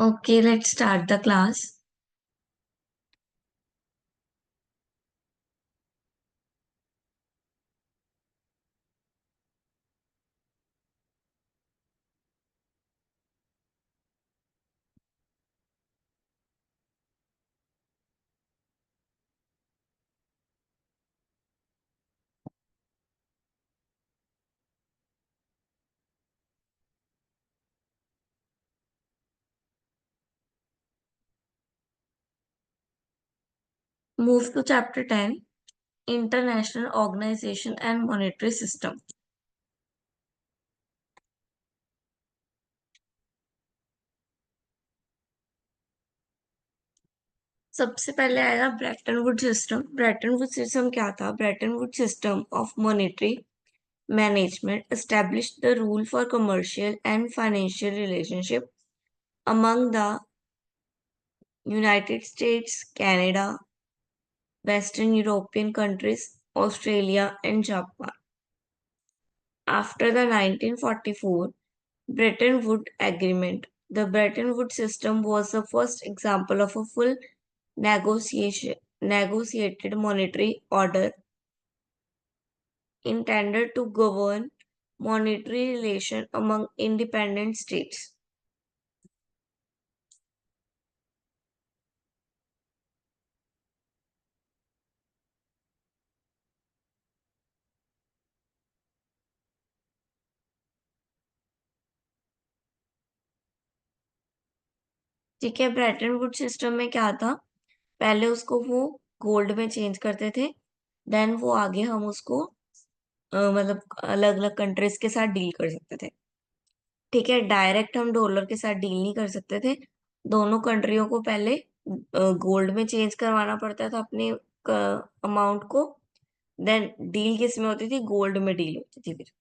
Okay, let's start the class. Move to chapter 10, International Organization and Monetary System. सबसे पहले आएगा Brayton would system. Brayton would system क्या था? Brayton would system of monetary management established the rule for commercial and financial relationship among the United States, Canada, Western European countries, Australia, and Japan. After the 1944 Bretton Woods Agreement, the Bretton Woods system was the first example of a full negotiated monetary order intended to govern monetary relations among independent states. ठीक है, Brayton would system में क्या था? पहले उसको वो gold में change करते थे, देन वो आगे हम उसको मतलब अलग अलग कंट्रीज के साथ डील कर सकते थे। ठीक है, डायरेक्ट हम डॉलर के साथ डील नहीं कर सकते थे। दोनों कंट्रियों को पहले गोल्ड में चेंज करवाना पड़ता था अपने अमाउंट को, देन डील किस में होती थी? गोल्ड में डील होती थी फिर।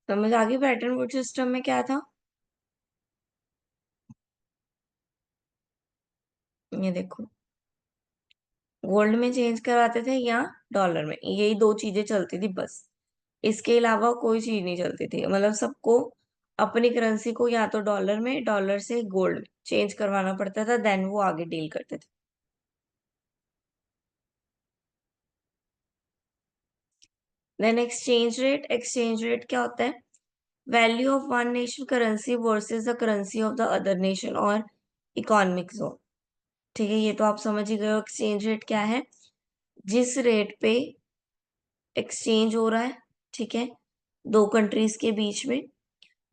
समझ आ गई पैटर्न वुड सिस्टम में क्या था? ये देखो, गोल्ड में चेंज कराते थे या डॉलर में, यही दो चीजें चलती थी बस। इसके अलावा कोई चीज नहीं चलती थी, मतलब सबको अपनी करेंसी को या तो डॉलर में, डॉलर से गोल्ड चेंज करवाना पड़ता था, देन वो आगे डील करते थे। देन एक्सचेंज रेट क्या होता है? Value of one nation currency versus the currency of the other nation और इकोनॉमिक जोन। ठीक है, ये तो आप समझ ही गए हो एक्सचेंज रेट क्या है। जिस रेट पे एक्सचेंज हो रहा है, ठीक है, दो कंट्रीज के बीच में,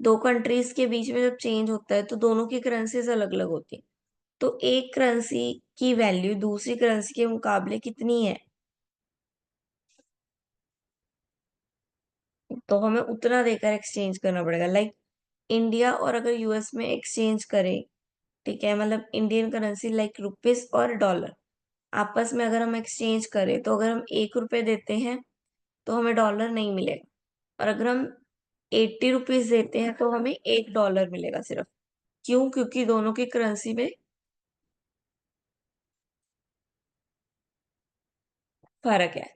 दो कंट्रीज के बीच में जब चेंज होता है तो दोनों की करेंसीज अलग अलग होती है। तो एक करेंसी की वैल्यू दूसरी करेंसी के मुकाबले कितनी है, तो हमें उतना देकर एक्सचेंज करना पड़ेगा। लाइक इंडिया और अगर यूएस में एक्सचेंज करे, ठीक है, मतलब इंडियन करेंसी लाइक रुपीस और डॉलर आपस में अगर हम एक्सचेंज करें, तो अगर हम 1 रुपए देते हैं तो हमें डॉलर नहीं मिलेगा, और अगर हम 80 रुपीज देते हैं तो हमें $1 मिलेगा सिर्फ। क्यों? क्योंकि दोनों की करेंसी में फर्क है।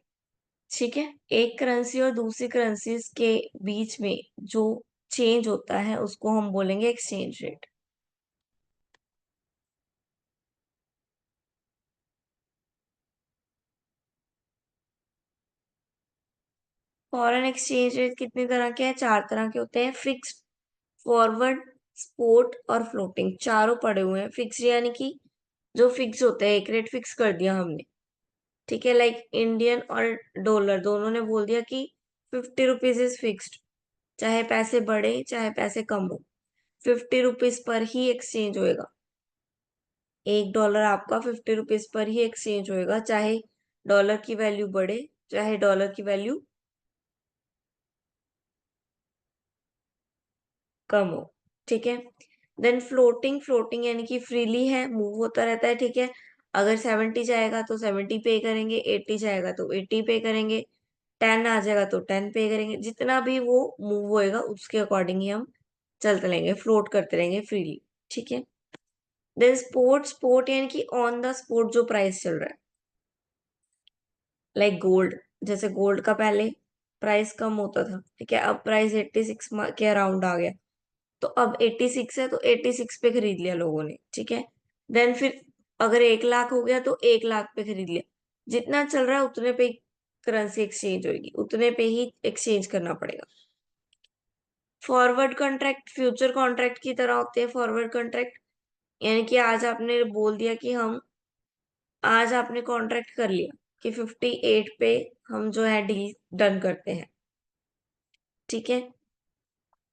ठीक है, एक करेंसी और दूसरी करेंसीज के बीच में जो चेंज होता है उसको हम बोलेंगे exchange rate. Foreign exchange rate कितनी तरह के हैं? 4 तरह के होते हैं। फिक्स्ड, फॉरवर्ड, स्पॉट और फ्लोटिंग, चारों पड़े हुए हैं। फिक्स यानी कि जो फिक्स होता है, एक रेट फिक्स कर दिया हमने। ठीक है, लाइक इंडियन और डॉलर दोनों ने बोल दिया कि 50 रुपीज इज फिक्स्ड, चाहे पैसे बढ़े चाहे पैसे कम हो, 50 रुपीज पर ही एक्सचेंज होएगा। $1 आपका 50 रुपीज पर ही एक्सचेंज होएगा, चाहे डॉलर की वैल्यू बढ़े चाहे डॉलर की वैल्यू कम हो। ठीक है, देन फ्लोटिंग, फ्लोटिंग यानी कि फ्रीली है, मूव होता रहता है। ठीक है, अगर 70 जाएगा तो 70 पे करेंगे, 80 जाएगा तो 80 पे करेंगे, 10 आ जाएगा तो 10 पे करेंगे, जितना भी वो मूव होएगा उसके अकॉर्डिंग ही हम चलते रहेंगे, फ्लोट करते रहेंगे फ्रीली। ठीक है। देन स्पोर्ट यानी कि ऑन द स्पॉट जो प्राइस चल रहा है, लाइक गोल्ड। जैसे गोल्ड का पहले प्राइस कम होता था, ठीक है, अब प्राइस 86 के अराउंड आ गया, तो अब 86 है तो 86 पे खरीद लिया लोगों ने, ठीक है। देन फिर अगर 1 लाख हो गया तो 1 लाख पे खरीद लिया। जितना चल रहा है उतने पे करेंसी एक्सचेंज होगी, उतने पे ही एक्सचेंज करना पड़ेगा। फॉरवर्ड कॉन्ट्रैक्ट फ्यूचर कॉन्ट्रैक्ट की तरह होते हैं। फॉरवर्ड कॉन्ट्रैक्ट यानी कि आज आपने बोल दिया कि हम, आज आपने कॉन्ट्रैक्ट कर लिया कि 58 पे हम जो है डील डन करते हैं, ठीक है।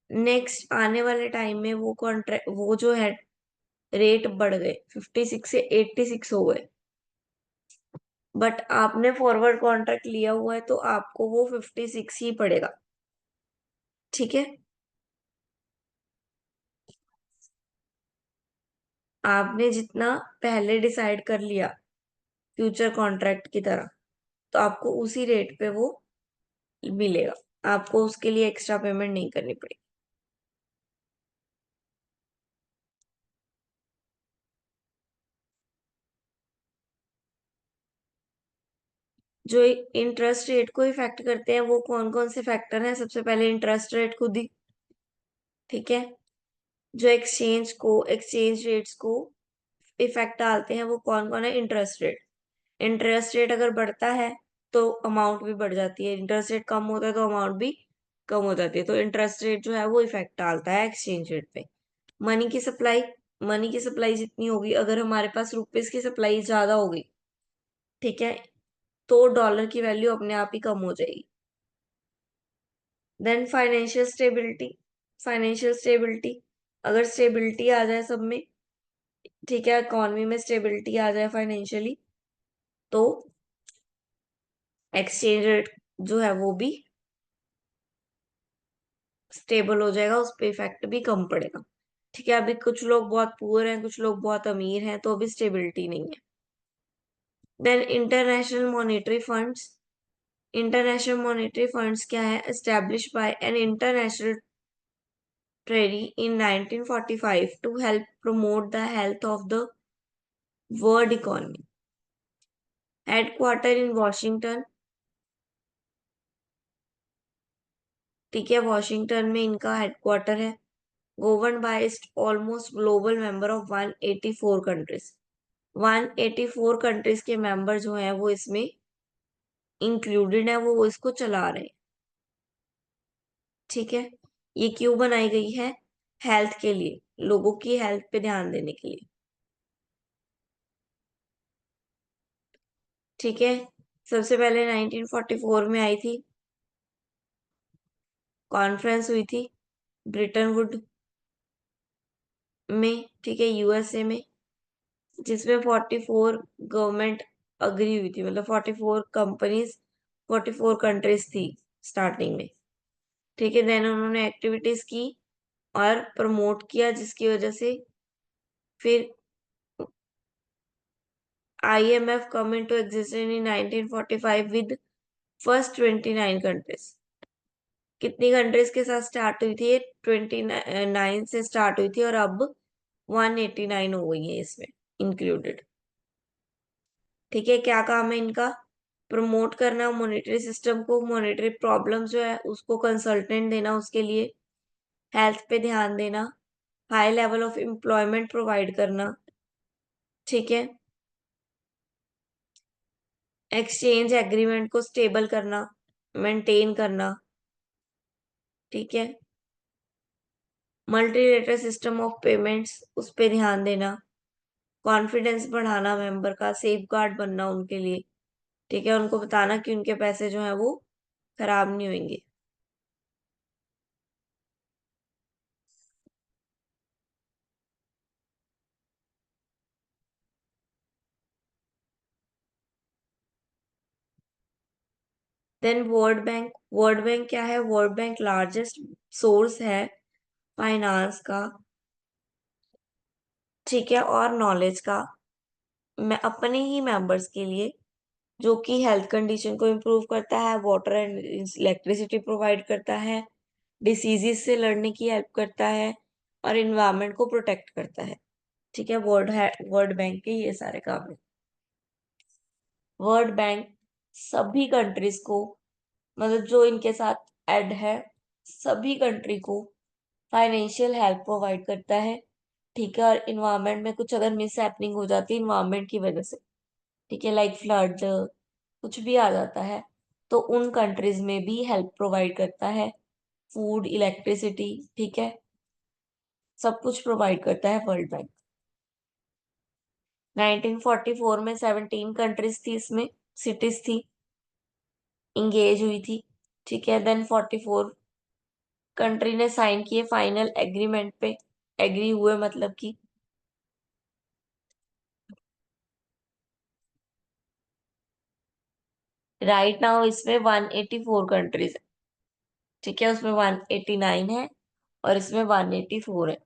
नेक्स्ट आने वाले टाइम में वो कॉन्ट्रैक्ट, वो जो है रेट बढ़ गए, 56 से 86 हो गए, बट आपने फॉरवर्ड कॉन्ट्रैक्ट लिया हुआ है तो आपको वो 56 ही पड़ेगा, ठीक है। आपने जितना पहले डिसाइड कर लिया फ्यूचर कॉन्ट्रैक्ट की तरह, तो आपको उसी रेट पे वो मिलेगा, आपको उसके लिए एक्स्ट्रा पेमेंट नहीं करनी पड़ेगी। जो इंटरेस्ट रेट को इफेक्ट करते हैं वो कौन कौन से फैक्टर हैं? सबसे पहले इंटरेस्ट रेट खुद ही, ठीक है। जो एक्सचेंज रेट्स को इफेक्ट डालते हैं वो कौन कौन है? Interest rate. इंटरेस्ट रेट अगर बढ़ता है तो अमाउंट भी बढ़ जाती है, इंटरेस्ट रेट कम होता है तो अमाउंट भी कम हो जाती है। तो इंटरेस्ट रेट जो है वो इफेक्ट डालता है एक्सचेंज रेट पे। मनी की सप्लाई, मनी की सप्लाई जितनी होगी, अगर हमारे पास रुपीज की सप्लाई ज्यादा होगी, ठीक है, तो डॉलर की वैल्यू अपने आप ही कम हो जाएगी। देन फाइनेंशियल स्टेबिलिटी, अगर स्टेबिलिटी आ जाए सब में, ठीक है, इकोनॉमी में स्टेबिलिटी आ जाए फाइनेंशियली, तो एक्सचेंज रेट जो है वो भी स्टेबल हो जाएगा, उस पे इफेक्ट भी कम पड़ेगा, ठीक है। अभी कुछ लोग बहुत पुअर हैं, कुछ लोग बहुत अमीर हैं, तो अभी स्टेबिलिटी नहीं है। देन इंटरनेशनल मॉनेटरी फंड्स क्या है? Establish by an international treaty in 1945 to help promote the health of the world economy. Headquarter in Washington, ठीक है, वॉशिंगटन में इनका हेडक्वार्टर है। Govern by almost global member of 184 countries. 184 countries के member जो हैं वो इसमें इंक्लूडेड है, वो इसको चला रहे हैं, ठीक है। ये क्यों बनाई गई है? हेल्थ के लिए, लोगों की हेल्थ पे ध्यान देने के लिए, ठीक है। सबसे पहले 1944 में आई थी, कॉन्फ्रेंस हुई थी ब्रिटेन वुड में, ठीक है, यूएसए में, जिसमें 44 गवर्नमेंट अग्री हुई थी, मतलब 44 कंपनीज, 44 कंट्रीज थी स्टार्टिंग में, ठीक है। देन उन्होंने एक्टिविटीज की और प्रमोट किया, जिसकी वजह से फिर IMF come into existence in 1945 with first 29 countries। कितनी कंट्रीज के साथ स्टार्ट हुई थी? 29 से स्टार्ट हुई थी और अब 189 हो गई है इसमें इंक्लूडेड, ठीक है। क्या काम है इनका? प्रमोट करना मॉनेटरी सिस्टम को, मॉनेटरी प्रॉब्लम जो है उसको कंसल्टेंट देना, उसके लिए हेल्थ पे ध्यान देना, high level of employment provide करना, ठीक है, एक्सचेंज एग्रीमेंट को स्टेबल करना, मेंटेन करना, ठीक है, मल्टीलेटरल सिस्टम ऑफ पेमेंट्स उस पे ध्यान देना, कॉन्फिडेंस बढ़ाना मेंबर का, सेफ गार्ड बनना उनके लिए, ठीक है, उनको बताना कि उनके पैसे जो है वो खराब नहीं होंगे। देन वर्ल्ड बैंक क्या है? वर्ल्ड बैंक लार्जेस्ट सोर्स है फाइनेंस का, ठीक है, और नॉलेज का, मैं अपने ही मेंबर्स के लिए, जो कि हेल्थ कंडीशन को इम्प्रूव करता है, वाटर एंड इलेक्ट्रिसिटी प्रोवाइड करता है, डिसीजेस से लड़ने की हेल्प करता है, और इन्वायरमेंट को प्रोटेक्ट करता है। ठीक है, वर्ल्ड बैंक के ये सारे काम है। वर्ल्ड बैंक सभी कंट्रीज को, मतलब जो इनके साथ एड है, सभी कंट्री को फाइनेंशियल हेल्प प्रोवाइड करता है। ठीक है, और इन्वायरमेंट में कुछ अगर मिस हैपनिंग हो जाती है इन्वायरमेंट की वजह से, ठीक है, लाइक फ्लड कुछ भी आ जाता है, तो उन कंट्रीज में भी हेल्प प्रोवाइड करता है। फूड, इलेक्ट्रिसिटी, ठीक है, सब कुछ प्रोवाइड करता है वर्ल्ड बैंक। 1944 में 17 कंट्रीज थी, इसमें सिटीज थी, इंगेज हुई थी। ठीक है, देन 44 कंट्री ने साइन किए फाइनल एग्रीमेंट पे, एग्री हुए मतलब कि। राइट नाउ इसमें 184 कंट्रीज है। ठीक है, उसमें 189 है और इसमें 184 है।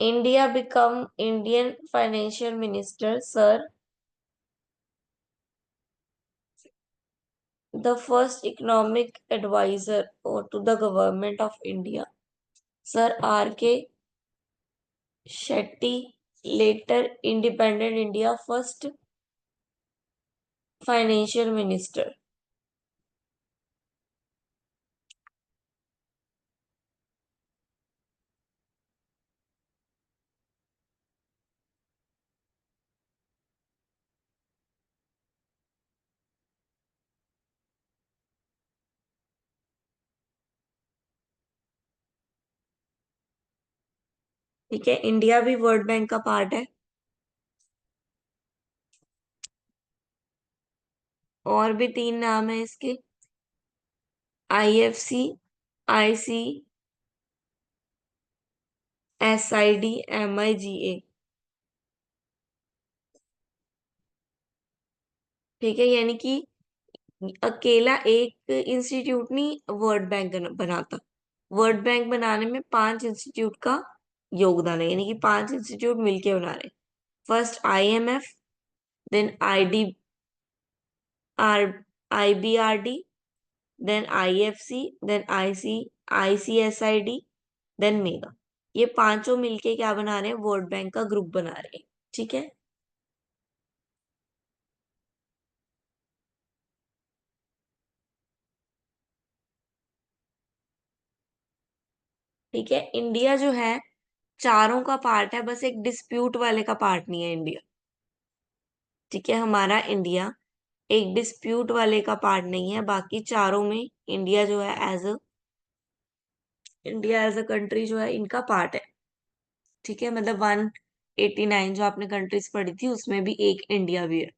India become Indian financial minister sir the first economic adviser to the government of India, sir R K Shetty, later independent India first financial minister. ठीक है, इंडिया भी वर्ल्ड बैंक का पार्ट है। और भी तीन नाम है इसके, IFC, IC, SID, MIGA। ठीक है, यानी कि अकेला एक इंस्टीट्यूट नहीं वर्ल्ड बैंक बनाता। वर्ल्ड बैंक बनाने में 5 इंस्टीट्यूट का योगदान है, यानी कि 5 इंस्टीट्यूट मिलके बना रहे। First IMF, then our IBRD, then IFC, then ICSID, then MIGA. ये पांचों मिलके क्या बना रहे हैं, वर्ल्ड बैंक का ग्रुप बना रहे हैं। ठीक है। ठीक है, इंडिया जो है चारों का पार्ट है, बस एक डिस्प्यूट वाले का पार्ट नहीं है इंडिया। ठीक है, हमारा इंडिया एक डिस्प्यूट वाले का पार्ट नहीं है, बाकी चारों में इंडिया जो है एज अ कंट्री जो है इनका पार्ट है। ठीक है, मतलब 189 जो आपने कंट्रीज पढ़ी थी उसमें भी एक इंडिया भी है।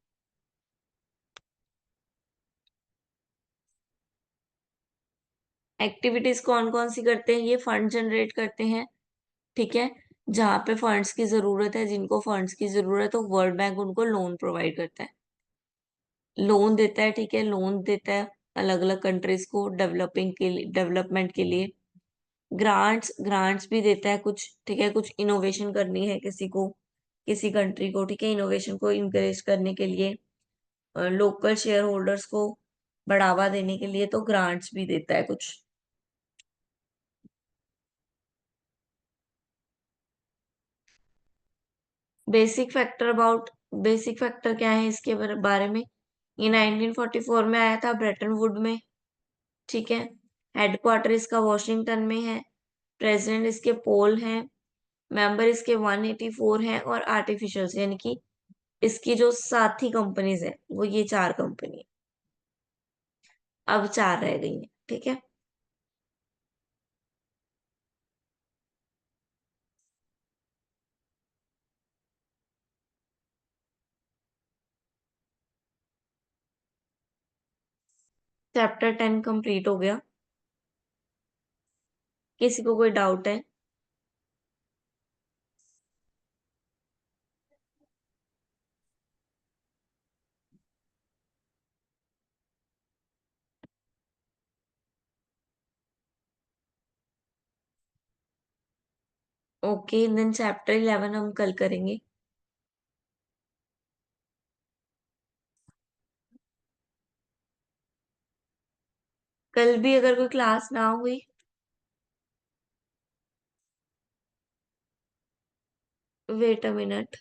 एक्टिविटीज कौन कौन सी करते हैं, ये फंड जनरेट करते हैं। ठीक है, जहां पे फंड्स की जरूरत है, जिनको फंड्स की जरूरत है, तो वर्ल्ड बैंक उनको लोन प्रोवाइड करता है, लोन देता है। ठीक है, लोन देता है अलग अलग कंट्रीज को डेवलपिंग के लिए, डेवलपमेंट के लिए। ग्रांट्स भी देता है कुछ। ठीक है, कुछ इनोवेशन करनी है किसी को, किसी कंट्री को, ठीक है, इनोवेशन को इनकरेज करने के लिए, लोकल शेयर होल्डर्स को बढ़ावा देने के लिए, तो ग्रांट्स भी देता है कुछ। बेसिक फैक्टर क्या है इसके बारे में, ये 1944 में आया था ब्रेटन वुड में। ठीक है, हेडक्वार्टर इसका वॉशिंगटन में है, प्रेसिडेंट इसके पोल हैं, मेंबर इसके 184 हैं, और आर्टिफिशियल्स यानी कि इसकी जो साथी कंपनीज है वो ये 4 कंपनी है। अब 4 रह गई हैं। ठीक है, चैप्टर 10 कंप्लीट हो गया। किसी को कोई डाउट है? ओके, देन चैप्टर 11 हम कल करेंगे। कल भी अगर कोई क्लास ना हुई, वेट अ मिनट,